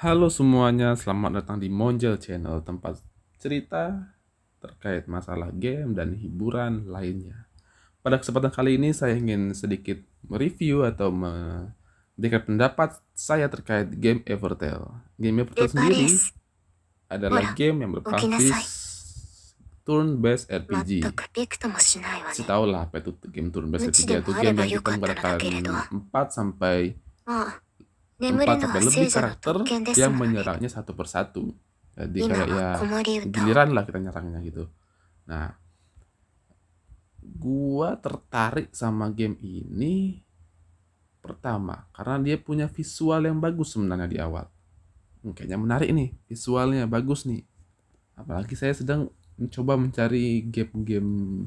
Halo semuanya, selamat datang di Monjel Channel, tempat cerita terkait masalah game dan hiburan lainnya. Pada kesempatan kali ini saya ingin sedikit mereview atau memberikan pendapat saya terkait game Evertale. Game ル Evertale パレ sendiri ス。ほ adalah ら、game yang 起きなさ berbasis い。turn-based まった RPG. くびくともしないわ Pasti ね。tahu lah apa itu game turn-based 無知 RPG, でも yaitu あれ game ば yang よ kita かったのだ menggunakan けれど。 4 sampai ああ、眠る 4 の sampai は lebih 聖者の karakter 特権です yang ものね。 menyerangnya satu persatu. Jadi 今 kayak は ya 子守歌を。 giliran lah kita nyerangnya gitu. Nah, gua tertarik sama game ini pertama karena dia punya visual yang bagus sebenarnya di awal. Kayaknya menarik nih, visualnya bagus nih. Apalagi saya sedang mencoba mencari game-game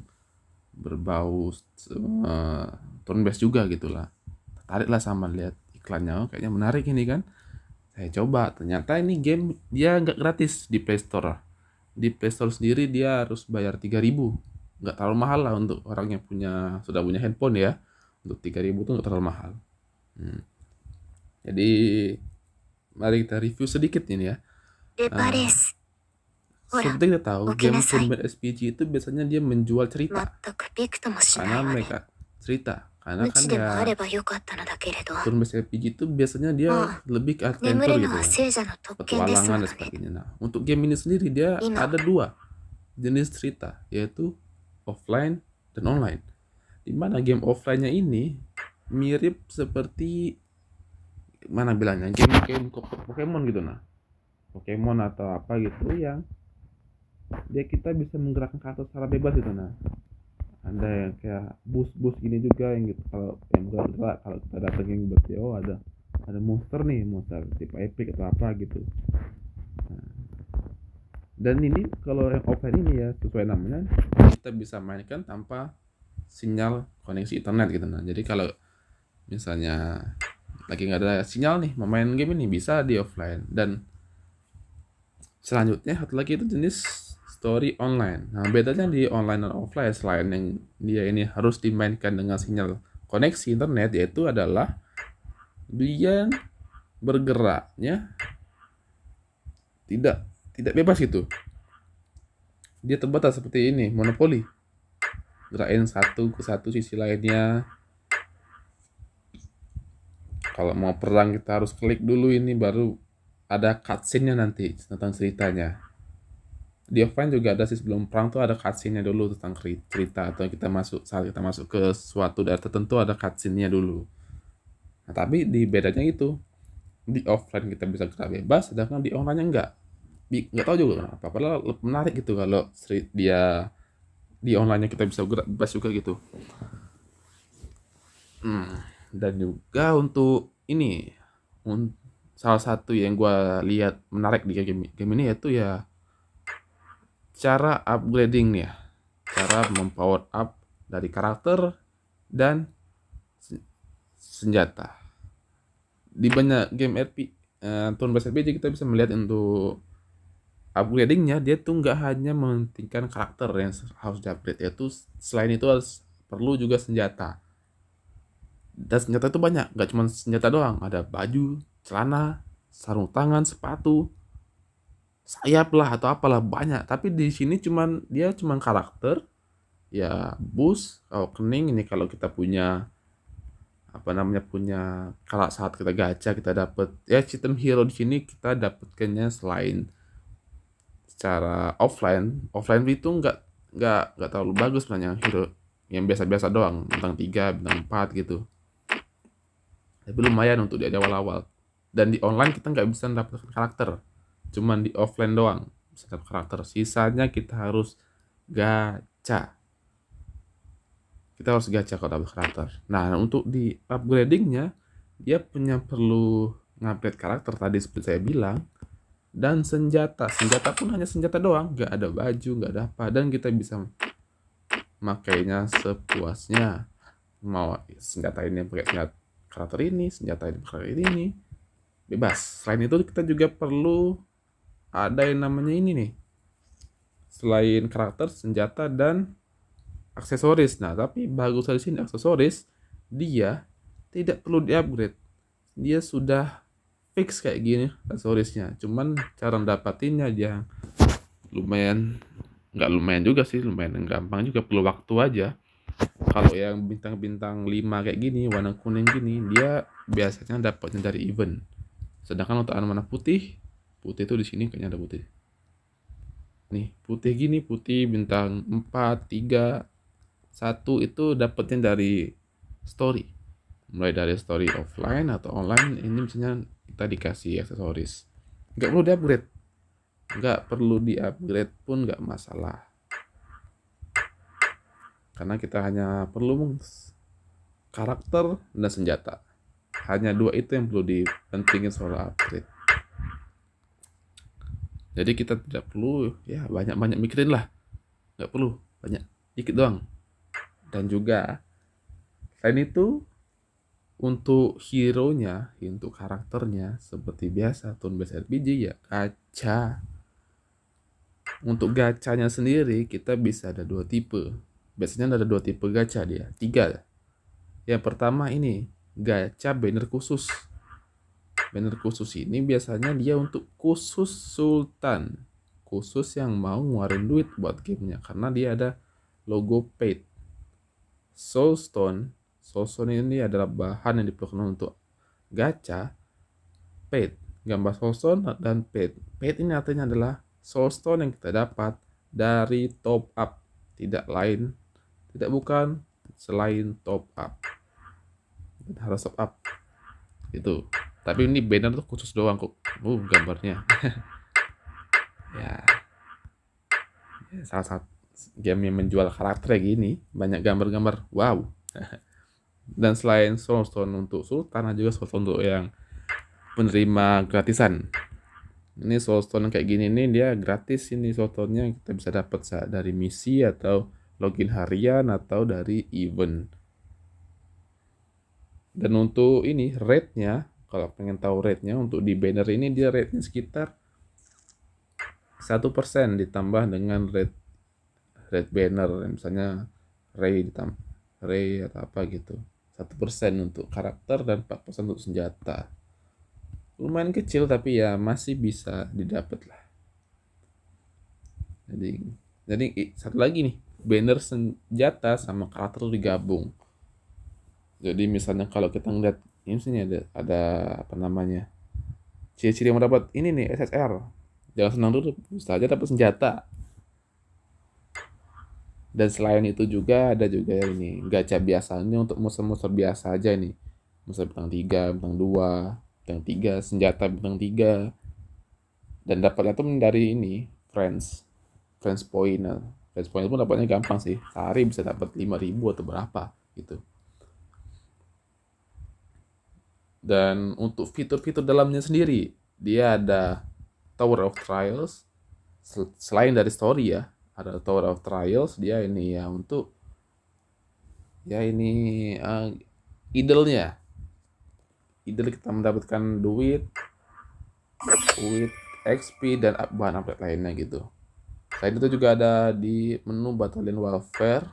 berbau uh, turn based juga gitulah. Tertarik lah sama lihat iklannya, oh, kayaknya menarik ini kan. Saya coba, ternyata ini game dia nggak gratis di Play Store. Di Play Store sendiri dia harus bayar 3.000. Nggak terlalu mahal lah untuk orang yang sudah punya handphone ya. Untuk 3.000 tuh nggak terlalu mahal. Hmm. Jadi mari kita review sedikit ini ya. ルパレス。ほら、 Seperti kita tahu 起き game なさい。 turn-based RPG itu biasanya dia menjual まっ cerita. たくびくともしな Karena いわね。 mereka cerita. Karena 無 kan 知でもあ ya ればよかったのだけれど。 turn-based RPG itu biasanya dia ああ、 lebih ke 眠 adventure るの gitu は lah. 聖者の特権ですも Petualangan の dan ね。 sebagainya. Nah, untuk game ini sendiri dia 今、 ada dua jenis cerita, yaitu offline dan online. Dimana game offline-nya ini mirip seperti mana bilangnya game-game Pokemon gitu nah. Pokemon atau apa gitu yang dia kita bisa menggerakkan karakter secara bebas gitu nah. Ada yang kayak bus-bus gini juga yang gitu kalau yang gerak kalau kita datengin berarti oh ada monster nih, monster tipe epic atau apa gitu. Nah, dan ini kalau yang offline ini ya sesuai namanya kita bisa mainkan tanpa sinyal koneksi internet gitu nah. Jadi kalau misalnya lagi nggak ada sinyal nih mau main game ini bisa di offline. Dan selanjutnya satu lagi itu jenis story online. Nah bedanya di online dan offline selain yang dia ini harus dimainkan dengan sinyal koneksi internet yaitu adalah dia bergeraknya tidak tidak bebas gitu. Dia terbatas seperti ini monopoli, gerakin satu ke satu sisi lainnya. Kalau mau perang kita harus klik dulu ini baru ada cutscene-nya nanti tentang ceritanya. Di offline juga ada sih, sebelum perang tuh ada cutscene-nya dulu tentang cerita, atau saat kita masuk ke suatu daerah tertentu ada cutscene-nya dulu. Nah, tapi di bedanya itu di offline kita bisa gerak bebas, sedangkan di online enggak. Nggak tahu juga kenapa. Padahal menarik gitu kalau dia di online-nya kita bisa gerak bebas juga gitu. Dan juga untuk ini, salah satu yang gue lihat menarik di game ini yaitu ya cara upgrading nih ya, cara mempower up dari karakter dan senjata. Di banyak game turn-based RPG kita bisa melihat untuk upgradingnya dia tuh nggak hanya mementingkan karakter yang harus diupgrade, yaitu selain itu harus perlu juga senjata. Dan senjata itu banyak, nggak cuma senjata doang, ada baju, celana, sarung tangan, sepatu, sayap lah atau apalah banyak. Tapi di sini dia cuman karakter, ya boost, kalau kening ini kalau kita punya kalau saat kita gacha kita dapat ya sistem hero di sini kita dapatkannya selain secara offline itu nggak terlalu bagus sebenarnya hero yang biasa-biasa doang, bintang 3 bintang 4 gitu. Tapi lumayan untuk di awal-awal. Dan di online kita nggak bisa mendapatkan karakter, cuman di offline doang bisa dapat karakter, sisanya kita harus gacha. Kalau dapat karakter. Nah untuk di upgradingnya dia perlu ngupgrade karakter tadi seperti saya bilang. Dan senjata pun hanya senjata doang, nggak ada baju, nggak ada apa, dan kita bisa makainya sepuasnya. Mau senjata ini pakai senjata karakter ini, senjata ini pakai ini, bebas. Selain itu kita juga perlu ada yang namanya ini nih, selain karakter, senjata, dan aksesoris. Nah tapi bagus di sini aksesoris dia tidak perlu di-upgrade, dia sudah fix kayak gini aksesoriesnya, cuman cara dapatinnya dia lumayan, nggak lumayan juga sih, lumayan gampang juga, perlu waktu aja. Kalau yang bintang-bintang 5 kayak gini warna kuning gini, dia biasanya dapatnya dari event. Sedangkan untuk warna putih, putih itu di sini kayaknya ada putih nih, putih gini, putih bintang 4, 3, 1 itu dapatnya dari story, mulai dari story offline atau online. Ini misalnya kita dikasih aksesoris, nggak perlu di-upgrade, nggak perlu di-upgrade pun nggak masalah, karena kita hanya perlu karakter dan senjata. Hanya dua itu yang perlu dipentingin soal upgrade. Jadi kita tidak perlu ya banyak-banyak mikirin lah, nggak perlu banyak, dikit doang. Dan juga selain itu, untuk hero-nya, untuk karakternya seperti biasa turn based RPG ya gacha. Untuk gacanya sendiri kita bisa ada dua tipe. Biasanya ada dua tipe gacha, dia tiga. Yang pertama ini gacha banner khusus. Banner khusus ini biasanya dia untuk khusus sultan, khusus yang mau ngeluarin duit buat gamenya, karena dia ada logo paid. Soulstone ini adalah bahan yang diperlukan untuk gacha paid. Gambar Soulstone dan paid. Paid ini artinya adalah Soulstone yang kita dapat dari top up, tidak lain, tidak bukan selain top up. Dan harus top up itu. Tapi ini banner tuh khusus doang kok. Gambarnya. Ya, salah satu game yang menjual karakter kayak gini, banyak gambar-gambar. Wow. Dan selain Soulstone untuk Sultan, ada juga Soulstone untuk yang penerima gratisan. Ini Soulstone kayak gini nih, dia gratis. Ini Soulstone-nya kita bisa dapat dari misi atau login harian atau dari event. Dan untuk ini rate-nya, kalau pengen tahu rate-nya untuk di banner ini, dia rate-nya sekitar 1% ditambah dengan rate banner, misalnya Ray atau apa gitu. 1% untuk karakter dan 4% untuk senjata. Lumayan kecil tapi ya masih bisa didapat lah. Jadi satu lagi nih, banner senjata sama karakter digabung. Jadi misalnya kalau kita ngeliat ini sini ada apa namanya, ciri-ciri yang dapat ini nih SSR, jangan senang dulu, bisa aja dapat senjata. Dan selain itu juga ada juga ini gacha biasanya untuk musuh-musuh biasa aja nih, musuh bintang 3, bintang 2, bintang 3, senjata bintang 3. Dan dapatnya tuh dari ini friends point. Friends point pun dapatnya gampang sih, sehari bisa dapat 5.000 atau berapa gitu. Dan untuk fitur-fitur dalamnya sendiri, dia ada Tower of Trials. Selain dari story ya, ada Tower of Trials. Dia ini ya untuk ya ini idolnya. Idol kita mendapatkan duit, XP dan bahan upgrade lainnya gitu. Selain itu juga ada di menu Battalion Warfare.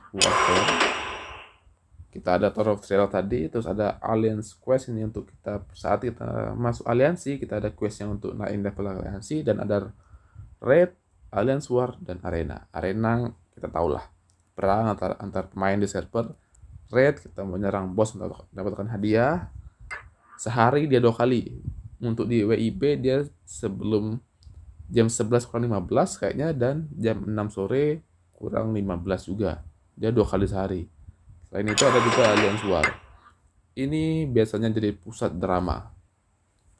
Kita ada Tower of Trial tadi, terus ada Alliance Quest ini untuk kita saat kita masuk aliansi, kita ada quest yang untuk naikin level aliansi, dan ada Raid, Alliance War, dan Arena. Arena kita tahu lah, perang antar pemain di server. Raid kita menyerang bos untuk mendapatkan hadiah. Sehari dia 2 kali. Untuk di WIB dia sebelum jam 11 kurang 15 kayaknya, dan jam 6 sore kurang 15 juga. Dia 2 kali sehari. Selain itu ada juga Alliance War. Ini biasanya jadi pusat drama.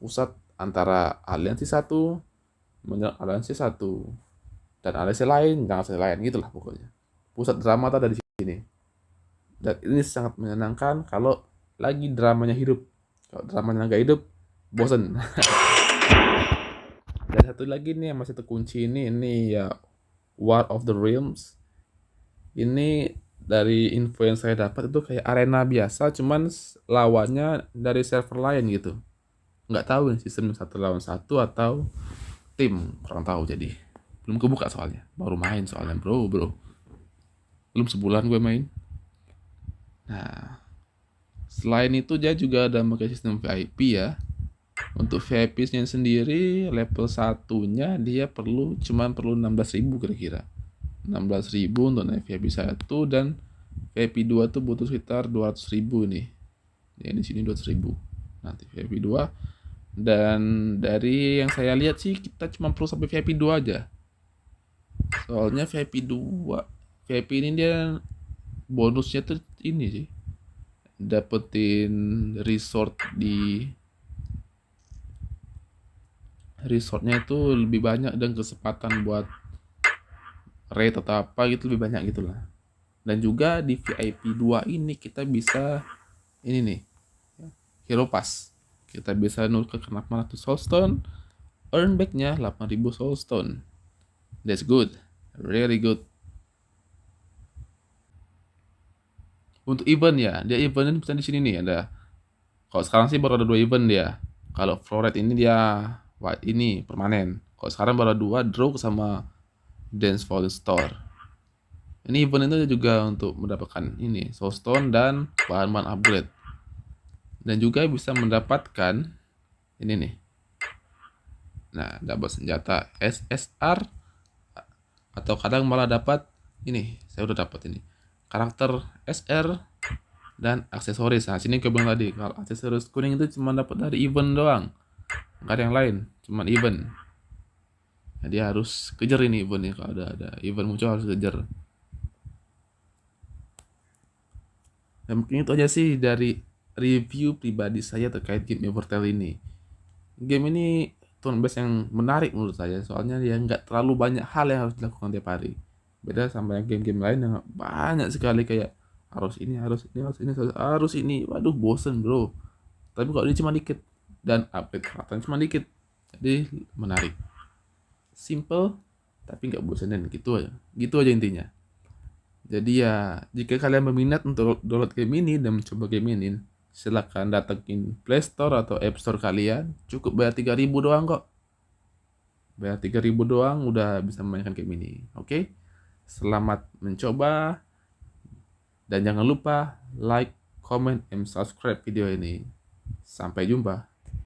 Pusat antara aliansi satu menyerang aliansi satu dan aliansi lain, jangan aliansi lain gitulah pokoknya. Pusat drama ada di sini. Dan ini sangat menyenangkan kalau lagi dramanya hidup. Kalau dramanya nggak hidup, bosen. Dan satu lagi nih yang masih terkunci ini ya War of the Realms. Ini dari info yang saya dapat itu kayak arena biasa, cuman lawannya dari server lain gitu. Nggak tahu nih sistem 1 lawan 1 atau tim, kurang tahu. Jadi belum kebuka soalnya, baru main soalnya bro, belum sebulan gue main. Nah, selain itu dia juga ada pakai sistem VIP ya. Untuk VIP-nya sendiri level 1-nya dia cuman perlu 16.000 kira-kira. 16.000 untuk naik VIP 1, dan VIP 2 tuh butuh sekitar 200.000 nih. Ya di sini 200.000. Nanti VIP 2. Dan dari yang saya lihat sih kita cuma perlu sampai VIP 2 aja. Soalnya VIP ini dia bonusnya tuh ini sih. Dapetin resortnya itu lebih banyak, dan kesempatan buat rate atau apa gitu lebih banyak gitu lah. Dan juga di VIP 2 ini kita bisa ini nih, Hero Pass. Kita bisa nuker ke 800 Soulstone, earn back-nya 8.000 Soulstone. That's good, really good. Untuk event ya, dia eventnya bisa di sini nih ada. Kalau sekarang sih baru ada 2 event dia. Kalau Floret ini dia ini permanen. Kalau sekarang baru 2, Draw sama Dance Fallen Store. Ini event itu juga untuk mendapatkan ini Soulstone dan bahan-bahan upgrade. Dan juga bisa mendapatkan ini nih. Nah, dapat senjata SSR, atau kadang malah dapat ini. Saya udah dapat ini. Karakter SR dan aksesoris. Nah, sini gue bilang tadi, kalau aksesoris kuning itu cuma dapat dari event doang. Enggak ada yang lain, cuma event. Nah, dia harus kejar ini event nih, kalau ada event muncul harus kejar. Dan mungkin itu aja sih dari review pribadi saya terkait game Evertale ini. Game ini turn based yang menarik menurut saya, soalnya dia nggak terlalu banyak hal yang harus dilakukan tiap hari. Beda sama game-game lain yang banyak sekali, kayak harus ini, harus ini, harus ini, harus ini. Waduh, bosen bro. Tapi kalau ini cuma dikit, dan update karakternya cuma dikit, jadi menarik. Simple tapi nggak bosenin, gitu aja intinya. Jadi ya, jika kalian berminat untuk download game ini dan mencoba game ini, silakan datengin Play Store atau App Store kalian. Cukup bayar 3.000 doang kok. Bayar 3.000 doang udah bisa memainkan game ini. Oke? Selamat mencoba. Dan jangan lupa like, comment, and subscribe video ini. Sampai jumpa.